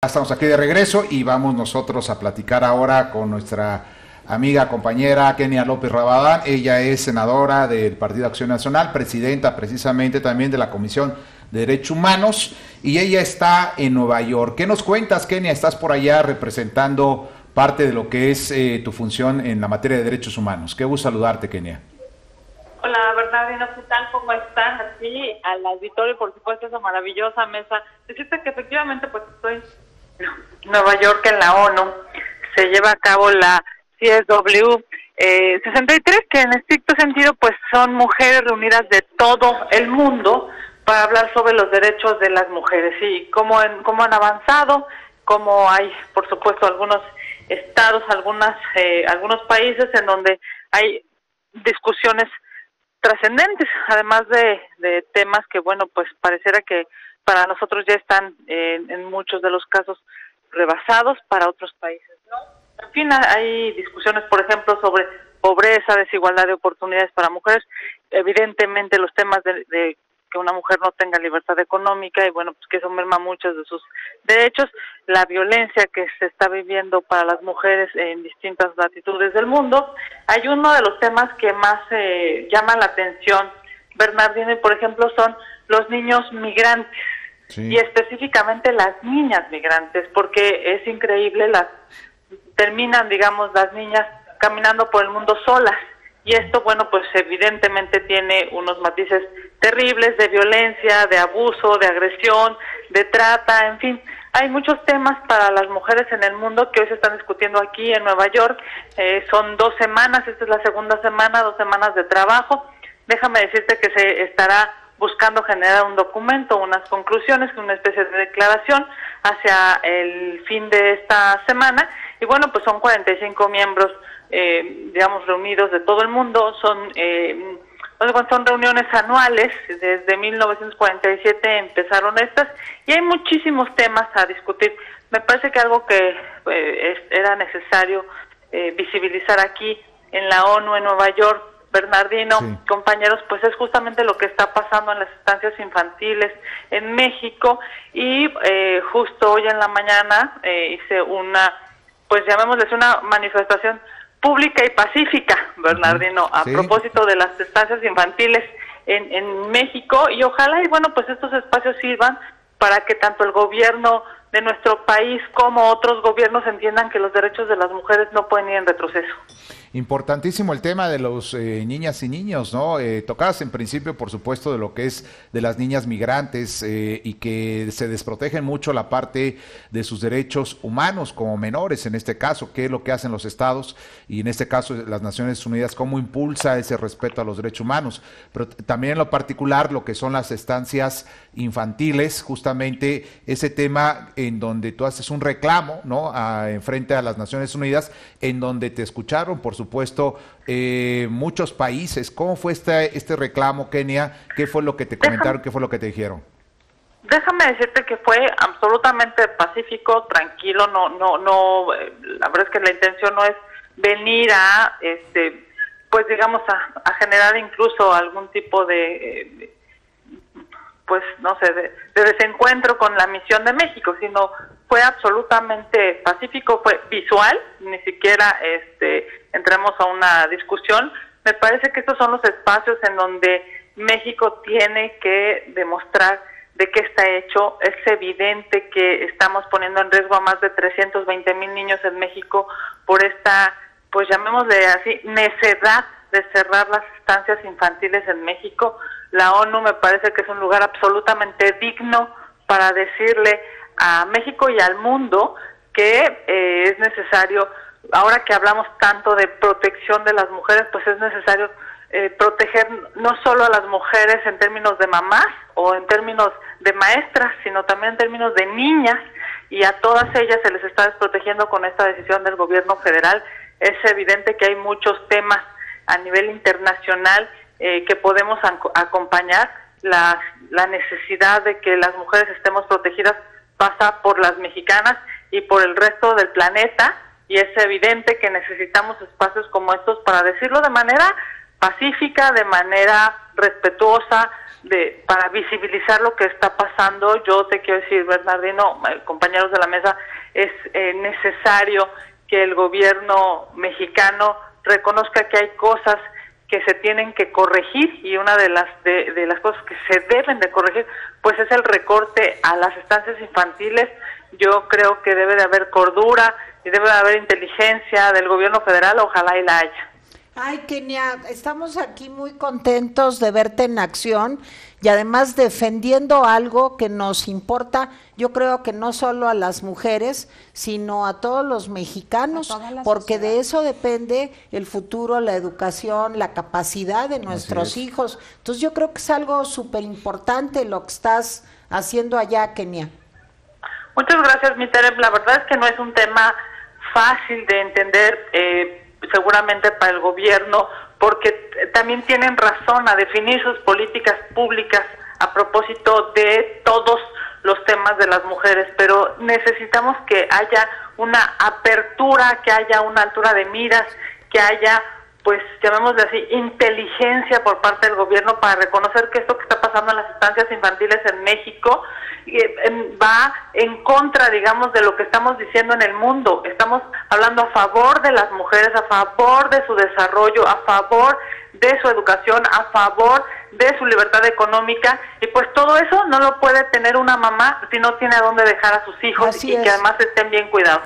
Ya estamos aquí de regreso y vamos nosotros a platicar ahora con nuestra amiga, compañera Kenia López Rabadán. Ella es senadora del Partido Acción Nacional, presidenta precisamente también de la Comisión de Derechos Humanos, y ella está en Nueva York. ¿Qué nos cuentas, Kenia? Estás por allá representando parte de lo que es tu función en la materia de derechos humanos. Qué gusto saludarte, Kenia. Hola, Bernardino, ¿qué tal? ¿Cómo están? Aquí al auditorio, por supuesto, esa maravillosa mesa. Decirte que efectivamente pues estoy en Nueva York, en la ONU. Se lleva a cabo la CSW 63, que en estricto sentido pues son mujeres reunidas de todo el mundo para hablar sobre los derechos de las mujeres y cómo han avanzado, cómo hay, por supuesto, algunos estados, algunos países en donde hay discusiones trascendentes, además de temas que, bueno, pues pareciera que para nosotros ya están en muchos de los casos rebasados para otros países, ¿no? En fin, hay discusiones, por ejemplo, sobre pobreza, desigualdad de oportunidades para mujeres, evidentemente los temas de que una mujer no tenga libertad económica y, bueno, pues que eso merma muchos de sus derechos, la violencia que se está viviendo para las mujeres en distintas latitudes del mundo. Hay uno de los temas que más llama la atención, Bernardino, y por ejemplo son los niños migrantes, sí, y específicamente las niñas migrantes, porque es increíble, terminan, digamos, las niñas caminando por el mundo solas. Y esto, bueno, pues evidentemente tiene unos matices terribles de violencia, de abuso, de agresión, de trata, en fin. Hay muchos temas para las mujeres en el mundo que hoy se están discutiendo aquí en Nueva York. Son 2 semanas, esta es la segunda semana, 2 semanas de trabajo. Déjame decirte que se estará buscando generar un documento, unas conclusiones, una especie de declaración hacia el fin de esta semana. Y bueno, pues son 45 miembros digamos, reunidos de todo el mundo. Son reuniones anuales, desde 1947 empezaron estas, y hay muchísimos temas a discutir. Me parece que algo que era necesario visibilizar aquí en la ONU, en Nueva York, Bernardino, sí, compañeros, pues es justamente lo que está pasando en las estancias infantiles en México, y justo hoy en la mañana hice pues llamémosles una manifestación pública y pacífica, Bernardino, a propósito de las estancias infantiles en México, y ojalá, y bueno, pues estos espacios sirvan para que tanto el gobierno de nuestro país como otros gobiernos entiendan que los derechos de las mujeres no pueden ir en retroceso. Importantísimo el tema de los niñas y niños, ¿no? Tocabas en principio, por supuesto, de lo que es de las niñas migrantes y que se desprotegen mucho la parte de sus derechos humanos como menores, en este caso, qué es lo que hacen los estados y en este caso las Naciones Unidas, cómo impulsa ese respeto a los derechos humanos, pero también en lo particular lo que son las estancias infantiles, justamente ese tema en donde tú haces un reclamo, ¿no? En frente a las Naciones Unidas, en donde te escucharon, por supuesto, muchos países. ¿Cómo fue este reclamo, Kenia? ¿Qué fue lo que te comentaron? ¿Qué fue lo que te dijeron? Déjame decirte que fue absolutamente pacífico, tranquilo. La verdad es que la intención no es venir a, pues digamos, a generar incluso algún tipo de pues no sé, de desencuentro con la misión de México, sino fue absolutamente pacífico, fue visual, ni siquiera entramos a una discusión. Me parece que estos son los espacios en donde México tiene que demostrar de qué está hecho. Es evidente que estamos poniendo en riesgo a más de 320,000 niños en México por esta, pues llamémosle así, necedad de cerrar las estancias infantiles en México. La ONU me parece que es un lugar absolutamente digno para decirle a México y al mundo que es necesario, ahora que hablamos tanto de protección de las mujeres, pues es necesario proteger no solo a las mujeres en términos de mamás o en términos de maestras, sino también en términos de niñas, y a todas ellas se les está desprotegiendo con esta decisión del gobierno federal. Es evidente que hay muchos temas a nivel internacional que podemos acompañar. La necesidad de que las mujeres estemos protegidas pasa por las mexicanas y por el resto del planeta, y es evidente que necesitamos espacios como estos para decirlo de manera pacífica, de manera respetuosa, para visibilizar lo que está pasando. Yo te quiero decir, Bernardino, compañeros de la mesa, es necesario que el gobierno mexicano reconozca que hay cosas que se tienen que corregir, y una de las cosas que se deben de corregir pues es el recorte a las estancias infantiles. Yo creo que debe de haber cordura y debe de haber inteligencia del gobierno federal, ojalá y la haya. Ay, Kenia, estamos aquí muy contentos de verte en acción y además defendiendo algo que nos importa, yo creo que no solo a las mujeres, sino a todos los mexicanos, porque sociedad. De eso depende el futuro, la educación, la capacidad de nuestros hijos. Entonces yo creo que es algo súper importante lo que estás haciendo allá, Kenia. Muchas gracias, mi Tere. La verdad es que no es un tema fácil de entender, seguramente para el gobierno, porque también tienen razón a definir sus políticas públicas a propósito de todos los temas de las mujeres, pero necesitamos que haya una apertura, que haya una altura de miras, que haya, pues llamémosle así, inteligencia por parte del gobierno para reconocer que esto que está pasando en las estancias infantiles en México va en contra, digamos, de lo que estamos diciendo en el mundo. Estamos hablando a favor de las mujeres, a favor de su desarrollo, a favor de su educación, a favor de su libertad económica, y pues todo eso no lo puede tener una mamá si no tiene a dónde dejar a sus hijos y que además estén bien cuidados.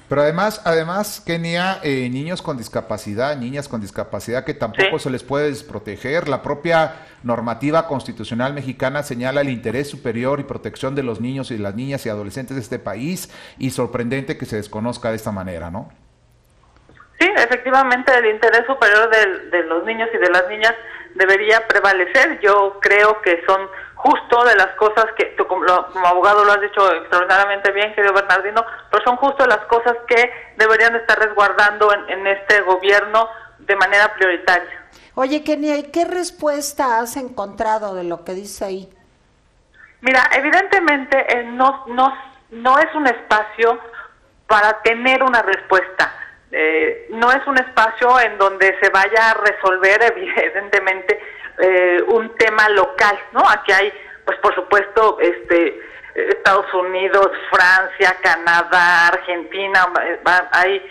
Pero además, Kenia, niños con discapacidad, niñas con discapacidad que tampoco se les puede desproteger. La propia normativa constitucional mexicana señala el interés superior y protección de los niños y las niñas y adolescentes de este país, y sorprendente que se desconozca de esta manera, ¿no? Sí, efectivamente el interés superior de los niños y de las niñas debería prevalecer. Yo creo que son justo de las cosas que tú como abogado lo has dicho extraordinariamente bien, querido Bernardino, pero son justo las cosas que deberían estar resguardando en este gobierno de manera prioritaria. Oye, Kenia, ¿y qué respuesta has encontrado de lo que dice ahí? Mira, evidentemente no es un espacio para tener una respuesta. No es un espacio en donde se vaya a resolver evidentemente un tema local, ¿no? Aquí hay, pues por supuesto, Estados Unidos, Francia, Canadá, Argentina, hay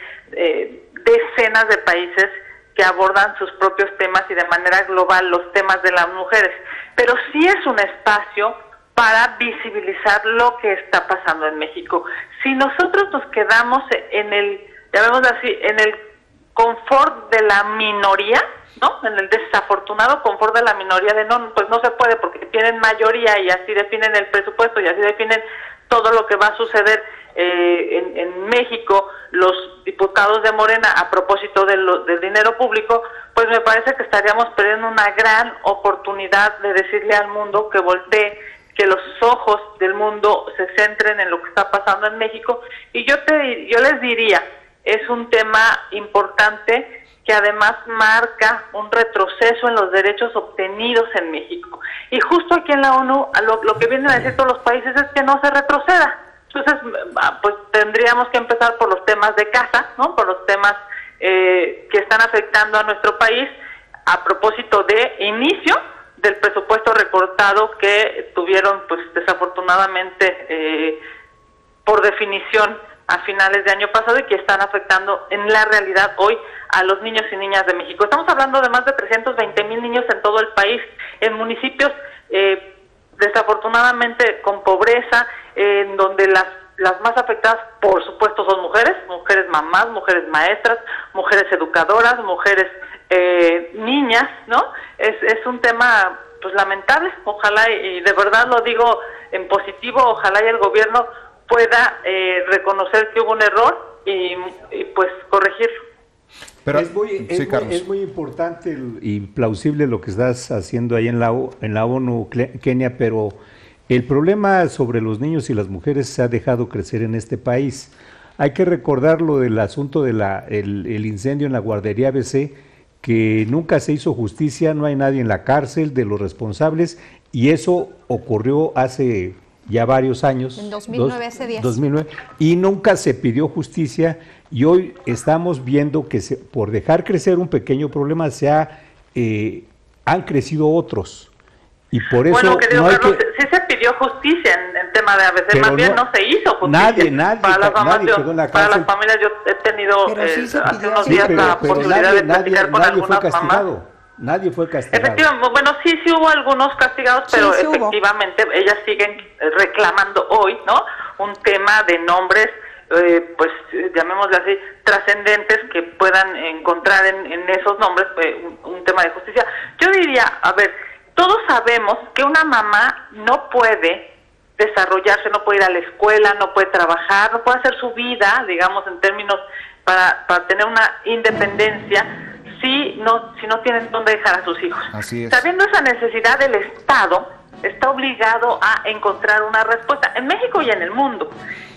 decenas de países que abordan sus propios temas y de manera global los temas de las mujeres, pero sí es un espacio para visibilizar lo que está pasando en México. Si nosotros nos quedamos en el, llamémoslo así, en el confort de la minoría, ¿no? En el desafortunado confort de la minoría de no, pues no se puede porque tienen mayoría y así definen el presupuesto y así definen todo lo que va a suceder en México, los diputados de Morena a propósito del dinero público, pues me parece que estaríamos perdiendo una gran oportunidad de decirle al mundo que voltee, que los ojos del mundo se centren en lo que está pasando en México. Y yo les diría, es un tema importante que además marca un retroceso en los derechos obtenidos en México. Y justo aquí en la ONU, lo que vienen a decir todos los países es que no se retroceda. Entonces, pues tendríamos que empezar por los temas de casa, ¿no? Por los temas que están afectando a nuestro país, a propósito de inicio del presupuesto recortado que tuvieron, pues desafortunadamente, por definición, a finales de año pasado, y que están afectando en la realidad hoy a los niños y niñas de México. Estamos hablando de más de 320,000 niños en todo el país, en municipios desafortunadamente con pobreza, en donde las más afectadas, por supuesto, son mujeres mamás, mujeres maestras, mujeres educadoras, mujeres niñas, ¿no? Es un tema pues lamentable. Ojalá, y de verdad lo digo en positivo, ojalá y el gobierno pueda reconocer que hubo un error y pues corregirlo. Pero es muy importante y plausible lo que estás haciendo ahí en la ONU, Kenia, pero el problema sobre los niños y las mujeres se ha dejado crecer en este país. Hay que recordar lo del asunto de el incendio en la guardería ABC, que nunca se hizo justicia, no hay nadie en la cárcel de los responsables, y eso ocurrió hace ya varios años. En 2009, hace 10. 2009, y nunca se pidió justicia, y hoy estamos viendo que por dejar crecer un pequeño problema se ha han crecido otros. Y por eso bueno, querido Carlos, sí se pidió justicia en tema de ABC, más bien no se hizo justicia. Nadie quedó en la cárcel. Para las familias, yo he tenido hace unos días la posibilidad de platicar con algunas mamás. Nadie fue castigado. Efectivamente, bueno, sí hubo algunos castigados, pero sí efectivamente ellas siguen reclamando hoy, ¿no? Un tema de nombres, pues llamémosle así, trascendentes que puedan encontrar en esos nombres un tema de justicia. Yo diría, a ver, todos sabemos que una mamá no puede desarrollarse, no puede ir a la escuela, no puede trabajar, no puede hacer su vida, digamos, en términos para tener una independencia si no tienen dónde dejar a sus hijos. Así es. Sabiendo esa necesidad, del Estado está obligado a encontrar una respuesta, en México y en el mundo.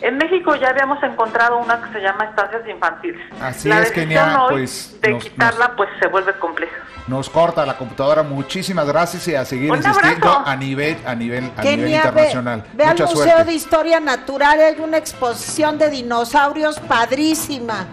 En México ya habíamos encontrado una que se llama estancias infantiles. Así la es, decisión hoy pues, de quitarla pues se vuelve compleja. Nos corta la computadora. Muchísimas gracias y a seguir insistiendo a nivel internacional. Ve al Museo de Historia Natural, hay una exposición de dinosaurios padrísima.